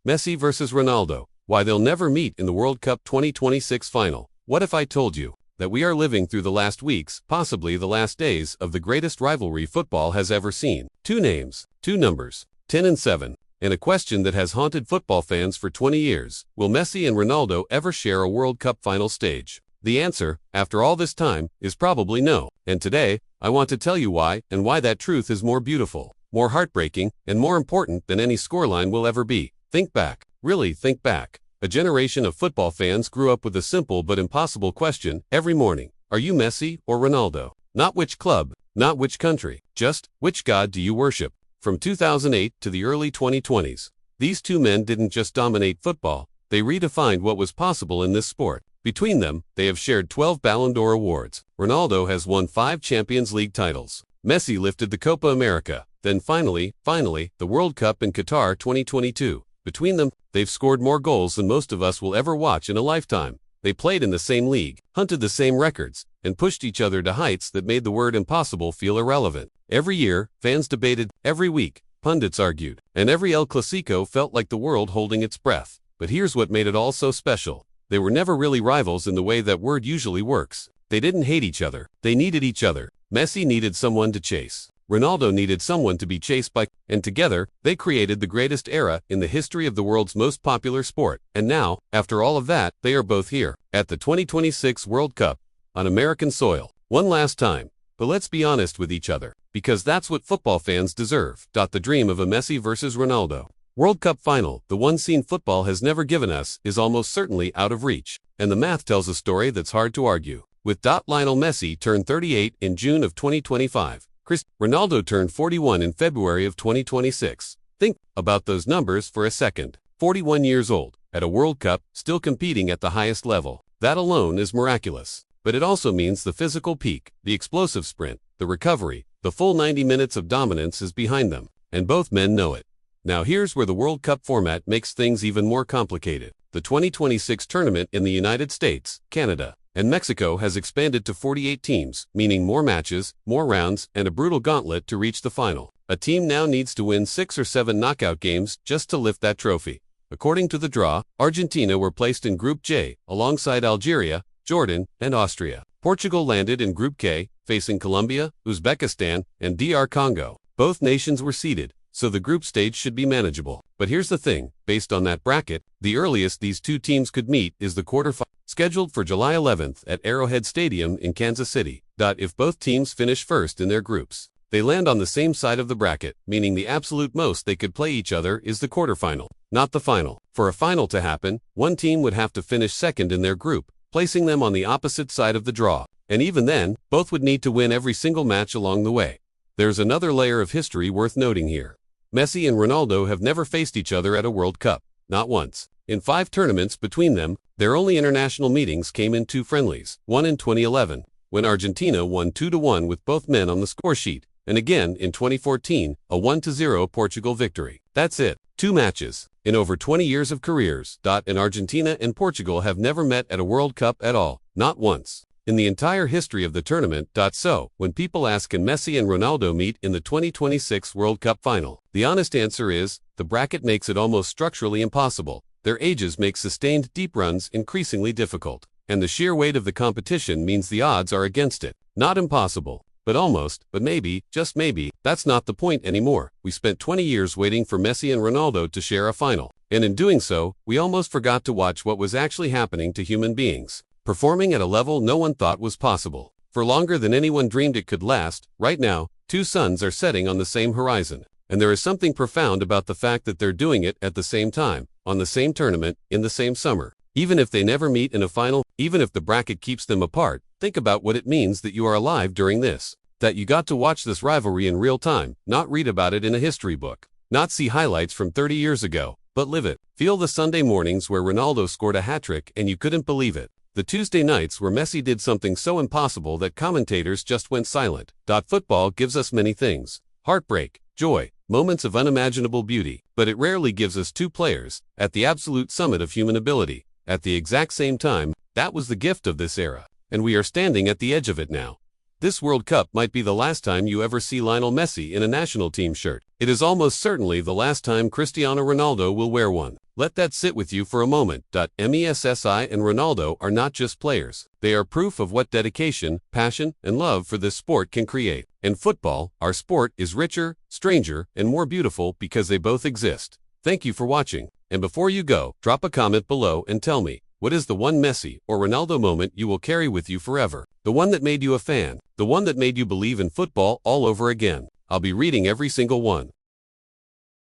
Messi versus Ronaldo. Why they'll never meet in the World Cup 2026 final. What if I told you that we are living through the last weeks, possibly the last days, of the greatest rivalry football has ever seen? Two names, two numbers, 10 and 7, and a question that has haunted football fans for 20 years. Will Messi and Ronaldo ever share a World Cup final stage? The answer, after all this time, is probably no. And today, I want to tell you why, and why that truth is more beautiful, more heartbreaking, and more important than any scoreline will ever be. Think back. Really think back. A generation of football fans grew up with a simple but impossible question every morning. Are you Messi or Ronaldo? Not which club, not which country, just which God do you worship? From 2008 to the early 2020s, these two men didn't just dominate football, they redefined what was possible in this sport. Between them, they have shared 12 Ballon d'Or awards. Ronaldo has won 5 Champions League titles. Messi lifted the Copa America. Then finally, the World Cup in Qatar 2022. Between them, they've scored more goals than most of us will ever watch in a lifetime. They played in the same league, hunted the same records, and pushed each other to heights that made the word impossible feel irrelevant. Every year, fans debated, every week, pundits argued, and every El Clasico felt like the world holding its breath. But here's what made it all so special. They were never really rivals in the way that word usually works. They didn't hate each other. They needed each other. Messi needed someone to chase. Ronaldo needed someone to be chased by, and together, they created the greatest era in the history of the world's most popular sport. And now, after all of that, they are both here, at the 2026 World Cup, on American soil, one last time. But let's be honest with each other, because that's what football fans deserve. The dream of a Messi versus Ronaldo World Cup final, the one scene football has never given us, is almost certainly out of reach. And the math tells a story that's hard to argue. With Lionel Messi turned 38 in June of 2025. Ronaldo turned 41 in February of 2026. Think about those numbers for a second. 41 years old, at a World Cup, still competing at the highest level. That alone is miraculous. But it also means the physical peak, the explosive sprint, the recovery, the full 90 minutes of dominance is behind them. And both men know it. Now here's where the World Cup format makes things even more complicated. The 2026 tournament in the United States, Canada, and Mexico has expanded to 48 teams, meaning more matches, more rounds, and a brutal gauntlet to reach the final. A team now needs to win 6 or 7 knockout games just to lift that trophy. According to the draw, Argentina were placed in Group J, alongside Algeria, Jordan, and Austria. Portugal landed in Group K, facing Colombia, Uzbekistan, and DR Congo. Both nations were seeded, so the group stage should be manageable. But here's the thing, based on that bracket, the earliest these two teams could meet is the quarterfinal, scheduled for July 11th at Arrowhead Stadium in Kansas City. If both teams finish first in their groups, they land on the same side of the bracket, meaning the absolute most they could play each other is the quarterfinal, not the final. For a final to happen, one team would have to finish second in their group, placing them on the opposite side of the draw. And even then, both would need to win every single match along the way. There's another layer of history worth noting here. Messi and Ronaldo have never faced each other at a World Cup, not once. In 5 tournaments between them, their only international meetings came in 2 friendlies, one in 2011, when Argentina won 2-1 with both men on the score sheet, and again in 2014, a 1-0 Portugal victory. That's it. 2 matches. In over 20 years of careers, and Argentina and Portugal have never met at a World Cup at all, not once. In the entire history of the tournament. So, when people ask can Messi and Ronaldo meet in the 2026 World Cup final, the honest answer is, the bracket makes it almost structurally impossible. Their ages make sustained deep runs increasingly difficult, and the sheer weight of the competition means the odds are against it. Not impossible, but almost, but maybe, just maybe, that's not the point anymore. We spent 20 years waiting for Messi and Ronaldo to share a final, and in doing so, we almost forgot to watch what was actually happening to human beings, performing at a level no one thought was possible. For longer than anyone dreamed it could last, right now, 2 suns are setting on the same horizon. And there is something profound about the fact that they're doing it at the same time, on the same tournament, in the same summer. Even if they never meet in a final, even if the bracket keeps them apart, think about what it means that you are alive during this. That you got to watch this rivalry in real time, not read about it in a history book, not see highlights from 30 years ago, but live it. Feel the Sunday mornings where Ronaldo scored a hat-trick and you couldn't believe it. The Tuesday nights where Messi did something so impossible that commentators just went silent. Football gives us many things. Heartbreak, joy, moments of unimaginable beauty, but it rarely gives us 2 players, at the absolute summit of human ability, at the exact same time. That was the gift of this era, and we are standing at the edge of it now. This World Cup might be the last time you ever see Lionel Messi in a national team shirt. It is almost certainly the last time Cristiano Ronaldo will wear one. Let that sit with you for a moment. Messi and Ronaldo are not just players. They are proof of what dedication, passion, and love for this sport can create. In football, our sport is richer, stranger, and more beautiful because they both exist. Thank you for watching. And before you go, drop a comment below and tell me, what is the one Messi or Ronaldo moment you will carry with you forever? The one that made you a fan. The one that made you believe in football all over again. I'll be reading every single one.